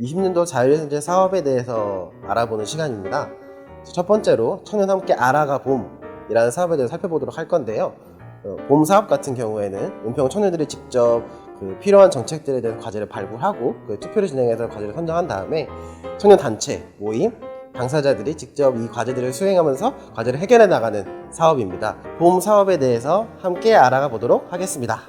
20년도 자율생제 사업에 대해서 알아보는 시간입니다. 첫 번째로 청년 함께 알아가 봄이라는 사업에 대해서 살펴보도록 할 건데요. 봄 사업 같은 경우에는 은평 청년들이 직접 필요한 정책들에 대한 과제를 발굴하고 투표를 진행해서 과제를 선정한 다음에 청년 단체, 모임, 당사자들이 직접 이 과제들을 수행하면서 과제를 해결해 나가는 사업입니다. 봄 사업에 대해서 함께 알아가 보도록 하겠습니다.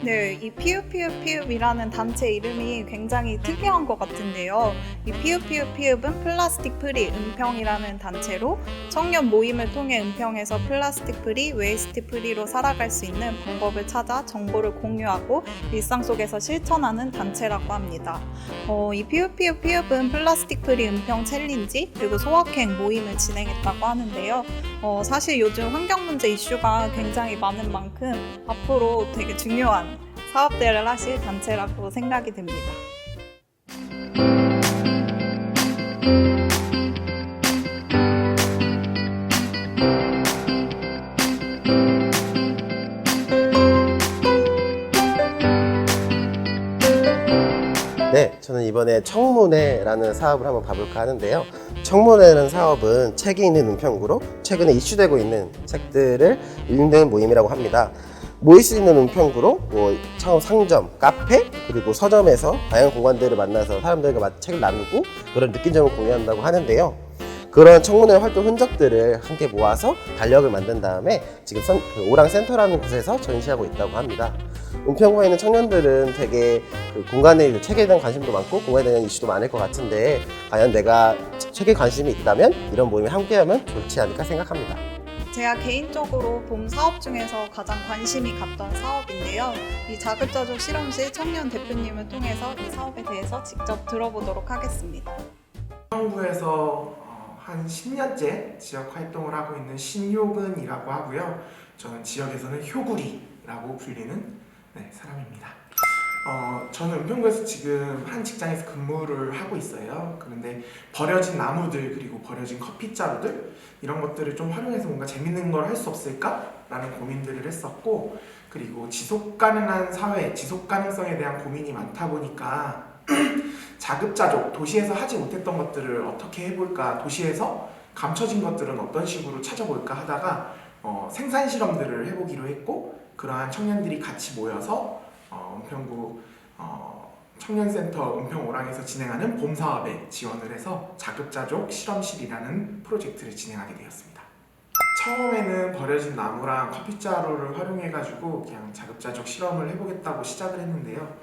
네, 이 피읍피읍피읍이라는 단체 이름이 굉장히 특이한 것 같은데요. 이 피읍피읍피읍은 플라스틱 프리 은평이라는 단체로 청년 모임을 통해 은평에서 플라스틱 프리, 웨이스트 프리로 살아갈 수 있는 방법을 찾아 정보를 공유하고 일상 속에서 실천하는 단체라고 합니다. 이 피읍피읍피읍은 플라스틱 프리 은평 챌린지 그리고 소확행 모임을 진행했다고 하는데요. 사실 요즘 환경 문제 이슈가 굉장히 많은 만큼 앞으로 되게 중요한 사업들을 하실 단체라고 생각이 됩니다. 네, 저는 이번에 청문회라는 사업을 한번 봐볼까 하는데요. 청문회라는 사업은 책이 있는 은평구로 최근에 이슈되고 있는 책들을 읽는 모임이라고 합니다. 모일 수 있는 은평구로 상점, 카페, 그리고 서점에서 다양한 공간들을 만나서 사람들과 책을 나누고 그런 느낀 점을 공유한다고 하는데요. 그런 청문회 활동 흔적들을 함께 모아서 달력을 만든 다음에 지금 오랑센터라는 곳에서 전시하고 있다고 합니다. 은평구에 있는 청년들은 되게 공간에 책에 대한 관심도 많고 공간에 대한 이슈도 많을 것 같은데 과연 내가 책에 관심이 있다면 이런 모임에 함께하면 좋지 않을까 생각합니다. 제가 개인적으로 봄 사업 중에서 가장 관심이 갔던 사업인데요. 이 자급자족 실험실 청년 대표님을 통해서 이 사업에 대해서 직접 들어보도록 하겠습니다. 은평구에서 한 10년째 지역 활동을 하고 있는 신효근이라고 하고요. 저는 지역에서는 효구리라고 불리는 사람입니다. 저는 은평구에서 지금 한 직장에서 근무를 하고 있어요. 그런데 버려진 나무들 그리고 버려진 커피자루들 이런 것들을 좀 활용해서 뭔가 재밌는 걸 할 수 없을까라는 고민들을 했었고, 그리고 지속가능한 사회, 지속가능성에 대한 고민이 많다 보니까 자급자족, 도시에서 하지 못했던 것들을 어떻게 해볼까, 도시에서 감춰진 것들은 어떤 식으로 찾아볼까 하다가 생산 실험들을 해보기로 했고, 그러한 청년들이 같이 모여서 은평구 청년센터 은평오랑에서 진행하는 봄 사업에 지원을 해서 자급자족 실험실이라는 프로젝트를 진행하게 되었습니다. 처음에는 버려진 나무랑 커피자루를 활용해가지고 그냥 자급자족 실험을 해보겠다고 시작을 했는데요.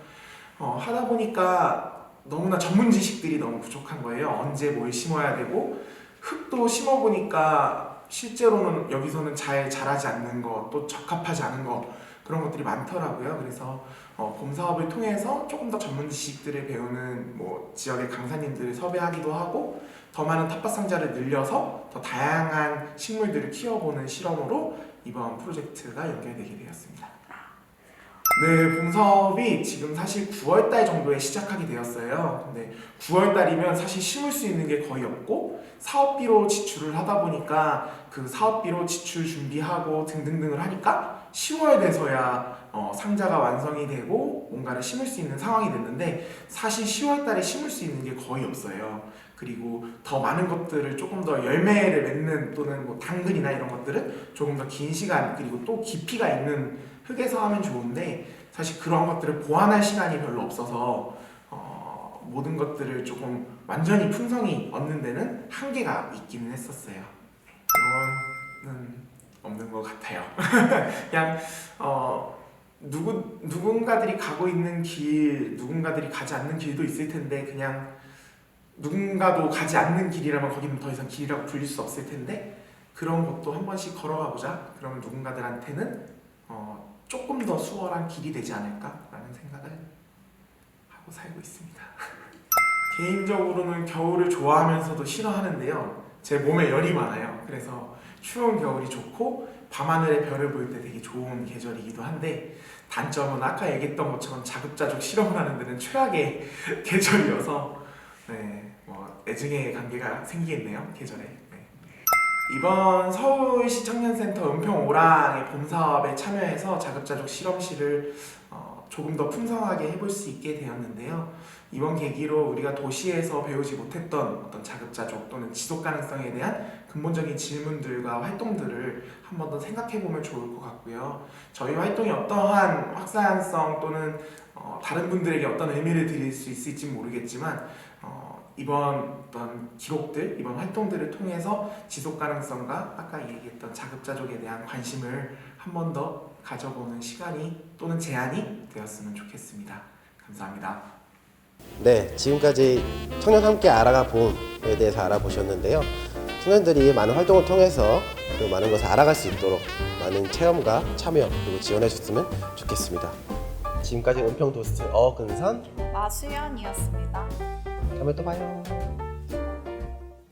하다 보니까 너무나 전문 지식들이 너무 부족한 거예요. 언제 뭘 심어야 되고, 흙도 심어보니까 실제로는 여기서는 잘 자라지 않는 것, 또 적합하지 않은 것, 그런 것들이 많더라고요. 그래서 봄 사업을 통해서 조금 더 전문 지식들을 배우는 지역의 강사님들을 섭외하기도 하고, 더 많은 텃밭 상자를 늘려서 더 다양한 식물들을 키워보는 실험으로 이번 프로젝트가 연결되게 되었습니다. 네, 봄 사업이 지금 사실 9월달 정도에 시작하게 되었어요. 근데 9월달이면 사실 심을 수 있는 게 거의 없고, 사업비로 지출을 하다 보니까 그 사업비로 지출 준비하고 등등등을 하니까 10월 돼서야 상자가 완성이 되고 뭔가를 심을 수 있는 상황이 됐는데, 사실 10월달에 심을 수 있는 게 거의 없어요. 그리고 더 많은 것들을 조금 더 열매를 맺는, 또는 당근이나 이런 것들은 조금 더 긴 시간 그리고 또 깊이가 있는 흙에서 하면 좋은데, 사실 그런 것들을 보완할 시간이 별로 없어서 모든 것들을 조금 완전히 풍성히 얻는 데는 한계가 있기는 했었어요. 이거는 없는 것 같아요. 그냥 누군가들이 가고 있는 길, 누군가들이 가지 않는 길도 있을 텐데, 그냥 누군가도 가지 않는 길이라면 거기는 더 이상 길이라고 불릴 수 없을 텐데, 그런 것도 한 번씩 걸어가 보자. 그러면 누군가들한테는 조금 더 수월한 길이 되지 않을까라는 생각을 하고 살고 있습니다. 개인적으로는 겨울을 좋아하면서도 싫어하는데요. 제 몸에 열이 많아요. 그래서 추운 겨울이 좋고 밤하늘의 별을 볼 때 되게 좋은 계절이기도 한데, 단점은 아까 얘기했던 것처럼 자급자족 실험을 하는 데는 최악의 계절이어서 네, 뭐 애증의 관계가 생기겠네요, 계절에. 네. 이번 서울시 청년센터 은평오랑의 봄사업에 참여해서 자급자족 실험실을 조금 더 풍성하게 해볼 수 있게 되었는데요. 이번 계기로 우리가 도시에서 배우지 못했던 어떤 자급자족 또는 지속 가능성에 대한 근본적인 질문들과 활동들을 한 번 더 생각해 보면 좋을 것 같고요. 저희 활동이 어떠한 확산성 또는 다른 분들에게 어떤 의미를 드릴 수 있을지 모르겠지만 이번 어떤 기록들, 이번 활동들을 통해서 지속 가능성과 아까 얘기했던 자급자족에 대한 관심을 한 번 더 가져보는 시간이 또는 제안이 되었으면 좋겠습니다. 감사합니다. 네, 지금까지 청년 함께 알아가 봄에 대해서 알아보셨는데요. 청년들이 많은 활동을 통해서 그 많은 것을 알아갈 수 있도록 많은 체험과 참여 그리고 지원해 주셨으면 좋겠습니다. 지금까지 은평도스트 어근선 마수연이었습니다. 다음에 또 봐요.